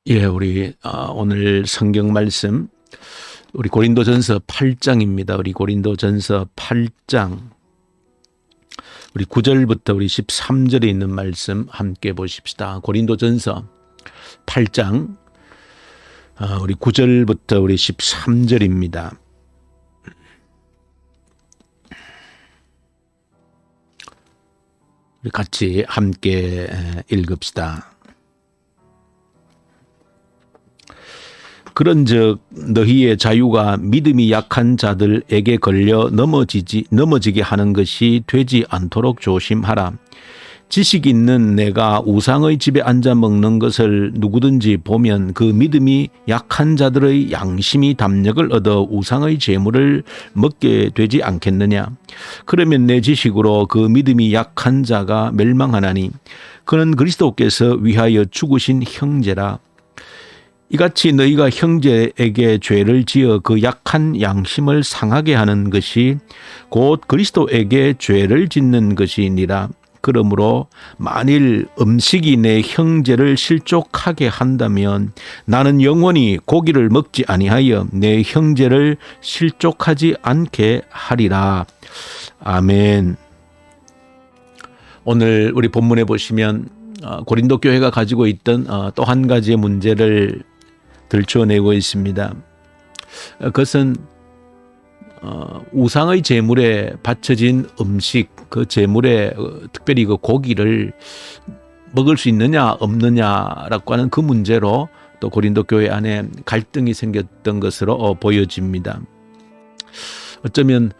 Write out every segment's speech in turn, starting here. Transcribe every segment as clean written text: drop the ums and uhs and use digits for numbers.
예, 우리 오늘 성경 말씀 우리 고린도전서 8장입니다. 우리 고린도전서 8장 우리 9절부터 우리 13절에 있는 말씀 함께 보십시다. 고린도전서 8장 우리 9절부터 우리 13절입니다. 우리 같이 함께 읽읍시다. 그런즉 너희의 자유가 믿음이 약한 자들에게 걸려 넘어지게 하는 것이 되지 않도록 조심하라. 지식 있는 내가 우상의 집에 앉아 먹는 것을 누구든지 보면 그 믿음이 약한 자들의 양심이 담력을 얻어 우상의 제물을 먹게 되지 않겠느냐. 그러면 내 지식으로 그 믿음이 약한 자가 멸망하나니 그는 그리스도께서 위하여 죽으신 형제라. 이같이 너희가 형제에게 죄를 지어 그 약한 양심을 상하게 하는 것이 곧 그리스도에게 죄를 짓는 것이니라. 그러므로 만일 음식이 내 형제를 실족하게 한다면 나는 영원히 고기를 먹지 아니하여 내 형제를 실족하지 않게 하리라. 아멘. 오늘 우리 본문에 보시면 고린도 교회가 가지고 있던 또 한 가지의 문제를 들춰내고 있습니다. 그것은 우상의 제물에 바쳐진 음식, 그 제물에 특별히 그 고기를 먹을 수 있느냐 없느냐라고 하는 그 문제로 또 고린도 교회 안에 갈등이 생겼던 것으로 보여집니다. 어쩌면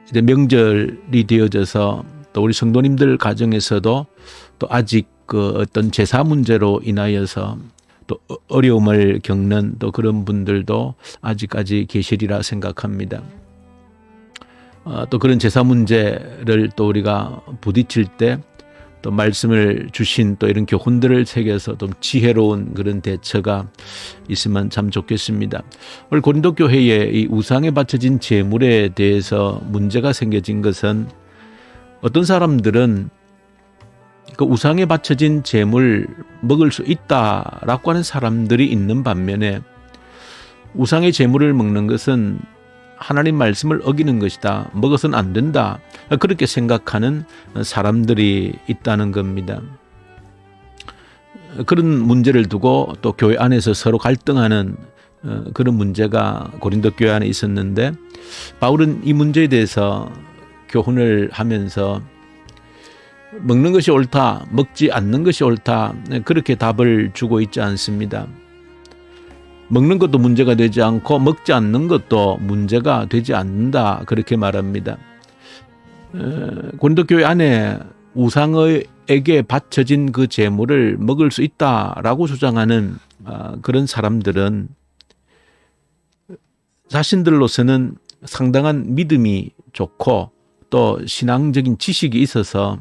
이제 명절이 되어져서 또 우리 성도님들 가정에서도 또 아직 그 어떤 제사 문제로 인하여서 또 어려움을 겪는 또 그런 분들도 아직까지 계시리라 생각합니다. 또 그런 제사 문제를 또 우리가 부딪힐 때 또 말씀을 주신 또 이런 교훈들을 새겨서 좀 지혜로운 그런 대처가 있으면 참 좋겠습니다. 오늘 고린도 교회에 이 우상에 바쳐진 제물에 대해서 문제가 생겨진 것은 어떤 사람들은 그 우상에 바쳐진 제물 먹을 수 있다라고 하는 사람들이 있는 반면에 우상의 제물을 먹는 것은 하나님 말씀을 어기는 것이다. 먹어서는 안 된다. 그렇게 생각하는 사람들이 있다는 겁니다. 그런 문제를 두고 또 교회 안에서 서로 갈등하는 그런 문제가 고린도 교회 안에 있었는데 바울은 이 문제에 대해서 교훈을 하면서 먹는 것이 옳다, 먹지 않는 것이 옳다, 그렇게 답을 주고 있지 않습니다. 먹는 것도 문제가 되지 않고 먹지 않는 것도 문제가 되지 않는다, 그렇게 말합니다. 고린도 교회 안에 우상에게 바쳐진 그 제물을 먹을 수 있다라고 주장하는 그런 사람들은 자신들로서는 상당한 믿음이 좋고 또 신앙적인 지식이 있어서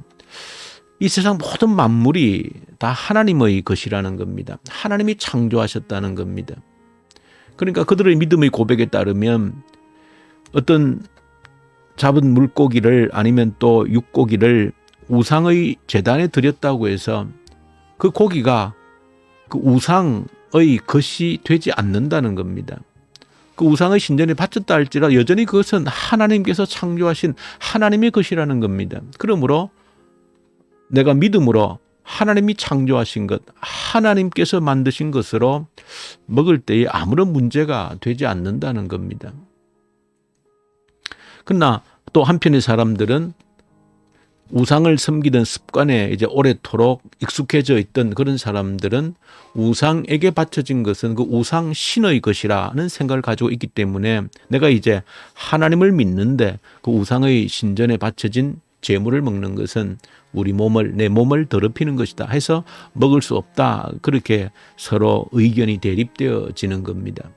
이 세상 모든 만물이 다 하나님의 것이라는 겁니다. 하나님이 창조하셨다는 겁니다. 그러니까 그들의 믿음의 고백에 따르면 어떤 잡은 물고기를 아니면 또 육고기를 우상의 제단에 드렸다고 해서 그 고기가 그 우상의 것이 되지 않는다는 겁니다. 그 우상의 신전에 바쳤다 할지라도 여전히 그것은 하나님께서 창조하신 하나님의 것이라는 겁니다. 그러므로 내가 믿음으로 하나님이 창조하신 것, 하나님께서 만드신 것으로 먹을 때에 아무런 문제가 되지 않는다는 겁니다. 그러나 또 한편의 사람들은 우상을 섬기던 습관에 이제 오래도록 익숙해져 있던 그런 사람들은 우상에게 바쳐진 것은 그 우상 신의 것이라는 생각을 가지고 있기 때문에 내가 이제 하나님을 믿는데 그 우상의 신전에 바쳐진 제물을 먹는 것은 내 몸을 더럽히는 것이다 해서 먹을 수 없다. 그렇게 서로 의견이 대립되어지는 겁니다.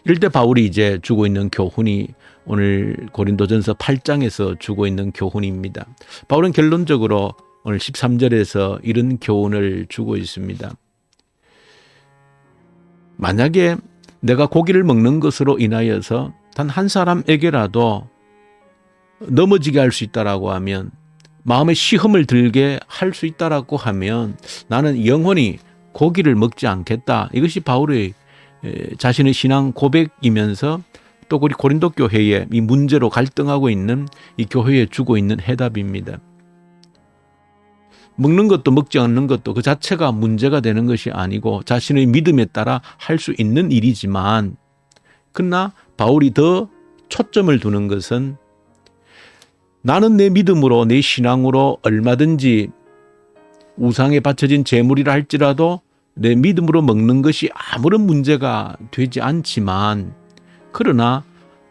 이럴 때 바울이 이제 주고 있는 교훈이 오늘 고린도전서 8장에서 주고 있는 교훈입니다. 바울은 결론적으로 오늘 13절에서 이런 교훈을 주고 있습니다. 만약에 내가 고기를 먹는 것으로 인하여서 단 한 사람에게라도 넘어지게 할 수 있다라고 하면, 마음의 시험을 들게 할 수 있다라고 하면 나는 영원히 고기를 먹지 않겠다. 이것이 바울의 자신의 신앙 고백이면서 또 우리 고린도 교회에 이 문제로 갈등하고 있는 이 교회에 주고 있는 해답입니다. 먹는 것도 먹지 않는 것도 그 자체가 문제가 되는 것이 아니고 자신의 믿음에 따라 할 수 있는 일이지만, 그러나 바울이 더 초점을 두는 것은 나는 내 믿음으로, 내 신앙으로 얼마든지 우상에 바쳐진 제물이라 할지라도 내 믿음으로 먹는 것이 아무런 문제가 되지 않지만, 그러나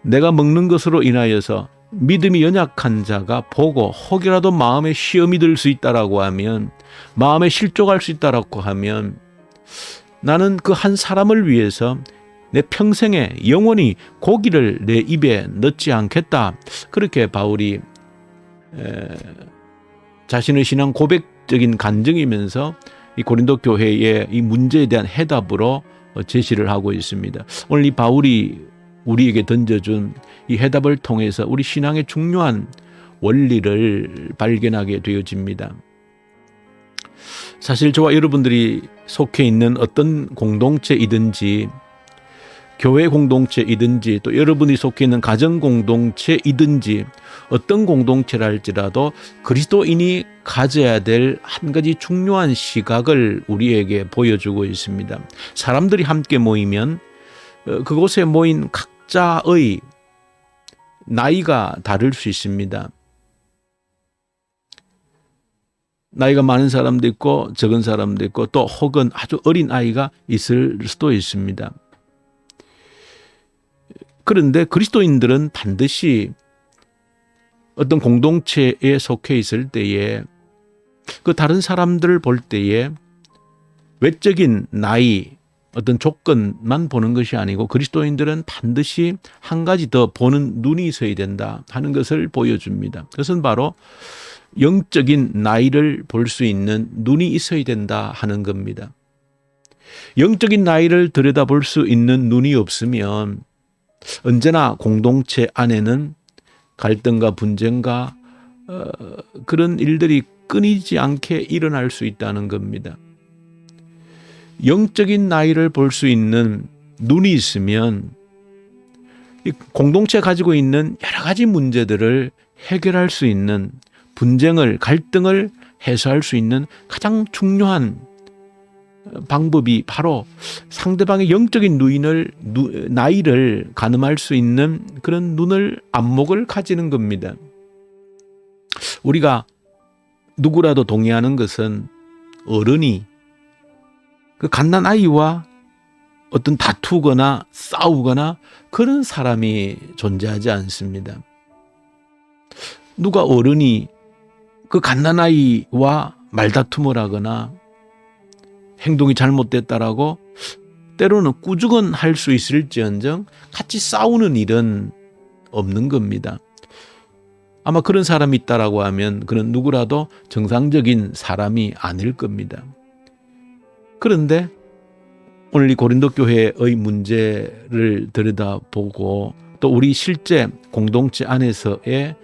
내가 먹는 것으로 인하여서 믿음이 연약한 자가 보고 혹이라도 마음에 시험이 들 수 있다라고 하면, 마음에 실족할 수 있다라고 하면 나는 그 한 사람을 위해서 내 평생에 영원히 고기를 내 입에 넣지 않겠다. 그렇게 바울이 자신의 신앙 고백적인 간증이면서 이 고린도 교회의 이 문제에 대한 해답으로 제시를 하고 있습니다. 오늘 이 바울이 우리에게 던져준 이 해답을 통해서 우리 신앙의 중요한 원리를 발견하게 되어집니다. 사실 저와 여러분들이 속해 있는 어떤 공동체이든지, 교회 공동체이든지, 또 여러분이 속해 있는 가정 공동체이든지, 어떤 공동체라 할지라도 그리스도인이 가져야 될 한 가지 중요한 시각을 우리에게 보여주고 있습니다. 사람들이 함께 모이면 그곳에 모인 각자의 나이가 다를 수 있습니다. 나이가 많은 사람도 있고 적은 사람도 있고 또 혹은 아주 어린 아이가 있을 수도 있습니다. 그런데 그리스도인들은 반드시 어떤 공동체에 속해 있을 때에 그 다른 사람들을 볼 때에 외적인 나이, 어떤 조건만 보는 것이 아니고 그리스도인들은 반드시 한 가지 더 보는 눈이 있어야 된다 하는 것을 보여줍니다. 그것은 바로 영적인 나이를 볼 수 있는 눈이 있어야 된다 하는 겁니다. 영적인 나이를 들여다볼 수 있는 눈이 없으면 언제나 공동체 안에는 갈등과 분쟁과 그런 일들이 끊이지 않게 일어날 수 있다는 겁니다. 영적인 나이를 볼 수 있는 눈이 있으면 이 공동체 가지고 있는 여러 가지 문제들을 해결할 수 있는, 분쟁을, 갈등을 해소할 수 있는 가장 중요한 방법이 바로 상대방의 영적인 나이를 가늠할 수 있는 그런 눈을, 안목을 가지는 겁니다. 우리가 누구라도 동의하는 것은 어른이 그 갓난아이와 어떤 다투거나 싸우거나 그런 사람이 존재하지 않습니다. 누가 어른이 그 갓난아이와 말다툼을 하거나 행동이 잘못됐다라고 때로는 꾸중은 할 수 있을지언정 같이 싸우는 일은 없는 겁니다. 아마 그런 사람이 있다라고 하면 그는 누구라도 정상적인 사람이 아닐 겁니다. 그런데 오늘 이 고린도 교회의 문제를 들여다보고 또 우리 실제 공동체 안에서의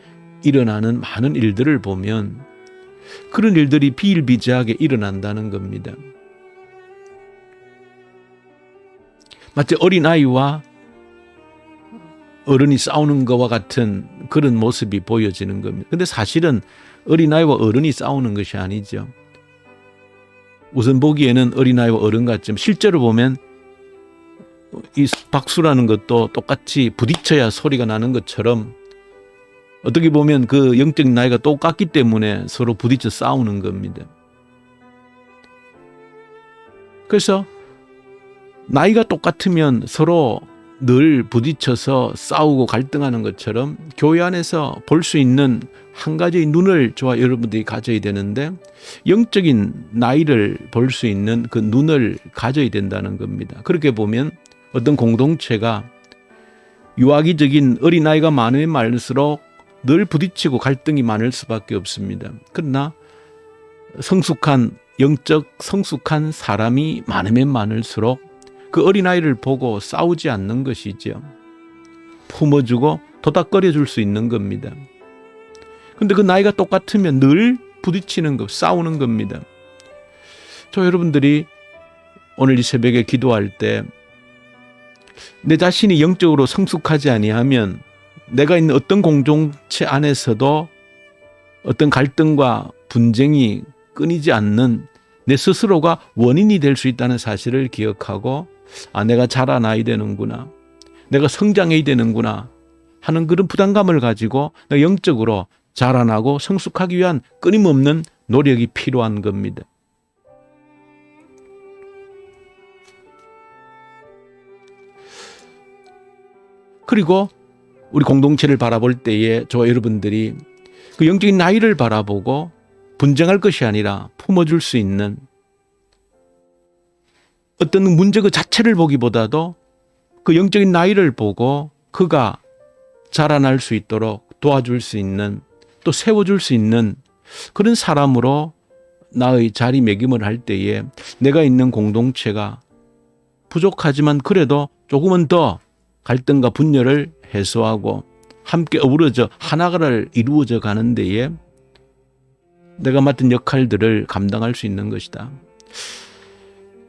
일어나는 많은 일들을 보면 그런 일들이 비일비재하게 일어난다는 겁니다. 마치 어린아이와 어른이 싸우는 것과 같은 그런 모습이 보여지는 겁니다. 그런데 사실은 어린아이와 어른이 싸우는 것이 아니죠. 우선 보기에는 어린아이와 어른 같지만 실제로 보면 이 박수라는 것도 똑같이 부딪혀야 소리가 나는 것처럼 어떻게 보면 그 영적인 나이가 똑같기 때문에 서로 부딪혀 싸우는 겁니다. 그래서 나이가 똑같으면 서로 늘 부딪혀서 싸우고 갈등하는 것처럼 교회 안에서 볼 수 있는 한 가지의 눈을 저와 여러분들이 가져야 되는데 영적인 나이를 볼 수 있는 그 눈을 가져야 된다는 겁니다. 그렇게 보면 어떤 공동체가 유아기적인 어린아이가 많으면 많을수록 늘 부딪히고 갈등이 많을 수밖에 없습니다. 그러나 영적 성숙한 사람이 많으면 많을수록 그 어린아이를 보고 싸우지 않는 것이죠. 품어주고 도닥거려 줄 수 있는 겁니다. 그런데 그 나이가 똑같으면 늘 부딪히는 것, 싸우는 겁니다. 저 여러분들이 오늘 이 새벽에 기도할 때 내 자신이 영적으로 성숙하지 아니하면 내가 있는 어떤 공동체 안에서도 어떤 갈등과 분쟁이 끊이지 않는 내 스스로가 원인이 될 수 있다는 사실을 기억하고 내가 자라나야 되는구나, 내가 성장해야 되는구나 하는 그런 부담감을 가지고 내가 영적으로 자라나고 성숙하기 위한 끊임없는 노력이 필요한 겁니다. 그리고 우리 공동체를 바라볼 때에 저와 여러분들이 그 영적인 나이를 바라보고 분쟁할 것이 아니라 품어줄 수 있는 어떤 문제 그 자체를 보기보다도 그 영적인 나이를 보고 그가 자라날 수 있도록 도와줄 수 있는, 또 세워줄 수 있는 그런 사람으로 나의 자리매김을 할 때에 내가 있는 공동체가 부족하지만 그래도 조금은 더 갈등과 분열을 해소하고 함께 어우러져 하나를 이루어져 가는 데에 내가 맡은 역할들을 감당할 수 있는 것이다.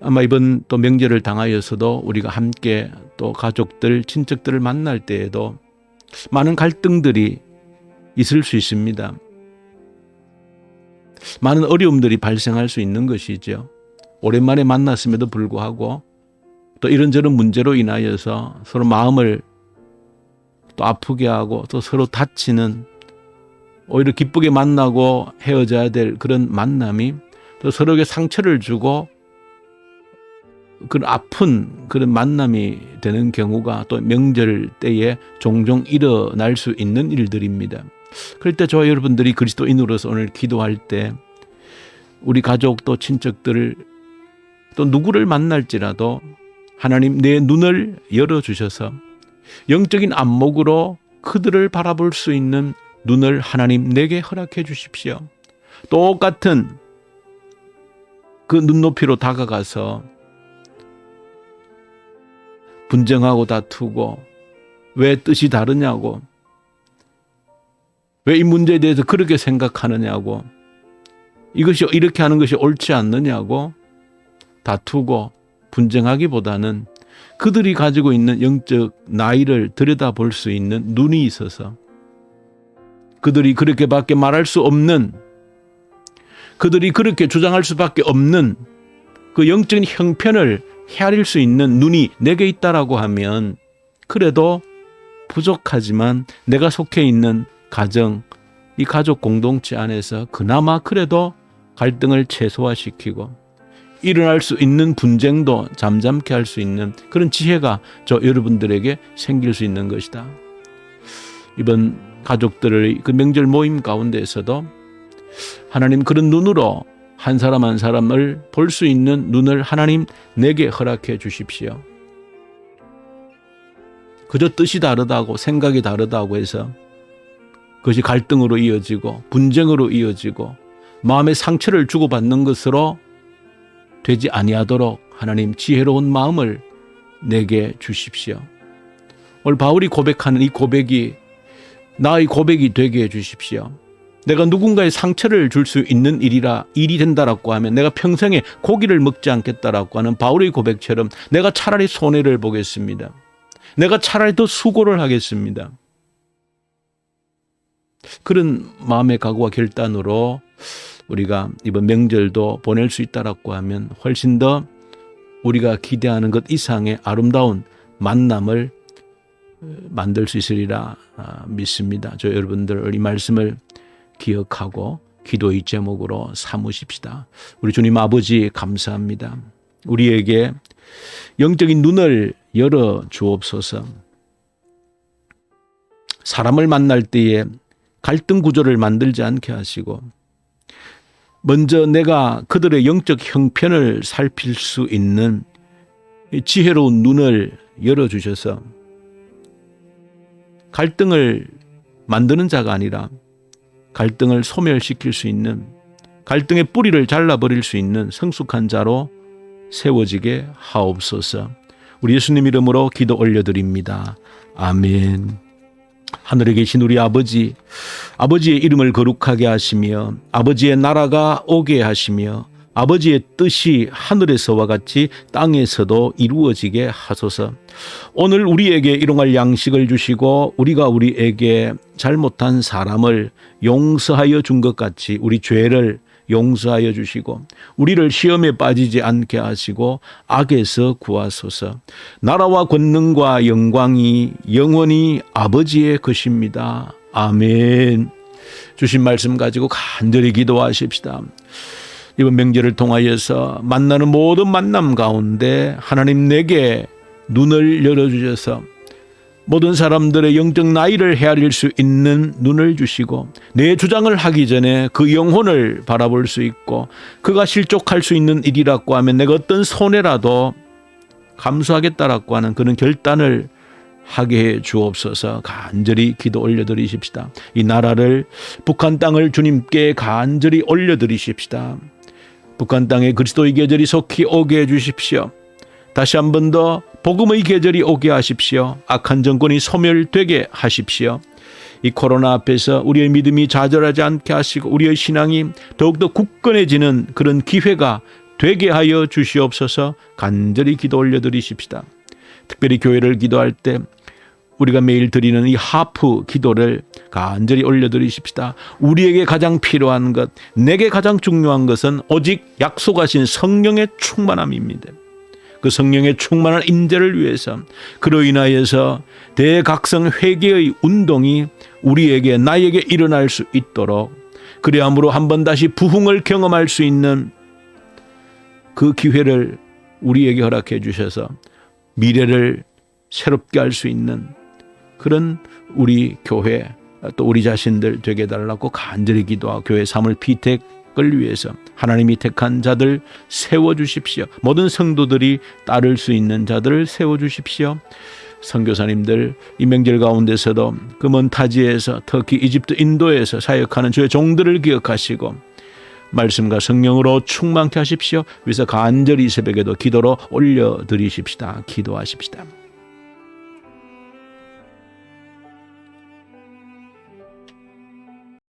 아마 이번 또 명절을 당하여서도 우리가 함께 또 가족들, 친척들을 만날 때에도 많은 갈등들이 있을 수 있습니다. 많은 어려움들이 발생할 수 있는 것이죠. 오랜만에 만났음에도 불구하고 또 이런저런 문제로 인하여서 서로 마음을 또 아프게 하고 또 서로 다치는, 오히려 기쁘게 만나고 헤어져야 될 그런 만남이 또 서로에게 상처를 주고 그런 아픈 그런 만남이 되는 경우가 또 명절 때에 종종 일어날 수 있는 일들입니다. 그럴 때 저와 여러분들이 그리스도인으로서 오늘 기도할 때 우리 가족 또 친척들 또 누구를 만날지라도 하나님 내 눈을 열어주셔서 영적인 안목으로 그들을 바라볼 수 있는 눈을 하나님 내게 허락해 주십시오. 똑같은 그 눈높이로 다가가서 분쟁하고 다투고 왜 뜻이 다르냐고, 왜 이 문제에 대해서 그렇게 생각하느냐고, 이것이 이렇게 하는 것이 옳지 않느냐고 다투고 분쟁하기보다는 그들이 가지고 있는 영적 나이를 들여다볼 수 있는 눈이 있어서 그들이 그렇게밖에 말할 수 없는, 그들이 그렇게 주장할 수밖에 없는 그 영적인 형편을 헤아릴 수 있는 눈이 내게 있다라고 하면 그래도 부족하지만 내가 속해 있는 가정, 이 가족 공동체 안에서 그나마 그래도 갈등을 최소화시키고 일어날 수 있는 분쟁도 잠잠케 할 수 있는 그런 지혜가 저 여러분들에게 생길 수 있는 것이다. 이번 가족들의 그 명절 모임 가운데에서도 하나님 그런 눈으로 한 사람 한 사람을 볼 수 있는 눈을 하나님 내게 허락해 주십시오. 그저 뜻이 다르다고, 생각이 다르다고 해서 그것이 갈등으로 이어지고 분쟁으로 이어지고 마음의 상처를 주고받는 것으로 되지 아니하도록 하나님 지혜로운 마음을 내게 주십시오. 오늘 바울이 고백하는 이 고백이 나의 고백이 되게 해 주십시오. 내가 누군가의 상처를 줄 수 있는 일이 된다라고 하면 내가 평생에 고기를 먹지 않겠다라고 하는 바울의 고백처럼 내가 차라리 손해를 보겠습니다. 내가 차라리 더 수고를 하겠습니다. 그런 마음의 각오와 결단으로 우리가 이번 명절도 보낼 수 있다라고 하면 훨씬 더 우리가 기대하는 것 이상의 아름다운 만남을 만들 수 있으리라 믿습니다. 저 여러분들 이 말씀을 기억하고 기도의 제목으로 삼으십시다. 우리 주님 아버지 감사합니다. 우리에게 영적인 눈을 열어 주옵소서. 사람을 만날 때에 갈등 구조를 만들지 않게 하시고 먼저 내가 그들의 영적 형편을 살필 수 있는 지혜로운 눈을 열어주셔서 갈등을 만드는 자가 아니라 갈등을 소멸시킬 수 있는, 갈등의 뿌리를 잘라버릴 수 있는 성숙한 자로 세워지게 하옵소서. 우리 예수님 이름으로 기도 올려드립니다. 아멘. 하늘에 계신 우리 아버지, 아버지의 이름을 거룩하게 하시며 아버지의 나라가 오게 하시며 아버지의 뜻이 하늘에서와 같이 땅에서도 이루어지게 하소서. 오늘 우리에게 일용할 양식을 주시고 우리가 우리에게 잘못한 사람을 용서하여 준 것 같이 우리 죄를 용서하여 주시고 우리를 시험에 빠지지 않게 하시고 악에서 구하소서. 나라와 권능과 영광이 영원히 아버지의 것입니다. 아멘. 주신 말씀 가지고 간절히 기도하십시다. 이번 명절을 통하여서 만나는 모든 만남 가운데 하나님 내게 눈을 열어주셔서 모든 사람들의 영적 나이를 헤아릴 수 있는 눈을 주시고 내 주장을 하기 전에 그 영혼을 바라볼 수 있고 그가 실족할 수 있는 일이라고 하면 내가 어떤 손해라도 감수하겠다라고 하는 그런 결단을 하게 해 주옵소서. 간절히 기도 올려드리십시다. 이 나라를 북한 땅을 주님께 간절히 올려드리십시다. 북한 땅에 그리스도의 계절이 속히 오게 해주십시오. 다시 한 번 더 복음의 계절이 오게 하십시오. 악한 정권이 소멸되게 하십시오. 이 코로나 앞에서 우리의 믿음이 좌절하지 않게 하시고 우리의 신앙이 더욱더 굳건해지는 그런 기회가 되게 하여 주시옵소서. 간절히 기도 올려드리십시다. 특별히 교회를 기도할 때 우리가 매일 드리는 이 하프 기도를 간절히 올려드리십시다. 우리에게 가장 필요한 것, 내게 가장 중요한 것은 오직 약속하신 성령의 충만함입니다. 그 성령의 충만한 인재를 위해서 그로 인하여서 대각성 회개의 운동이 우리에게 나에게 일어날 수 있도록 그리함으로 한번 다시 부흥을 경험할 수 있는 그 기회를 우리에게 허락해 주셔서 미래를 새롭게 할 수 있는 그런 우리 교회 또 우리 자신들 되게 해달라고 간절히 기도하고 교회 사물 피택을 위해서 하나님이 택한 자들 세워주십시오. 모든 성도들이 따를 수 있는 자들을 세워주십시오. 선교사님들 이 명절 가운데서도 그 먼 타지에서 터키, 이집트, 인도에서 사역하는 주의 종들을 기억하시고 말씀과 성령으로 충만케 하십시오. 위에서 간절히 이 새벽에도 기도로 올려드리십시다. 기도하십시다.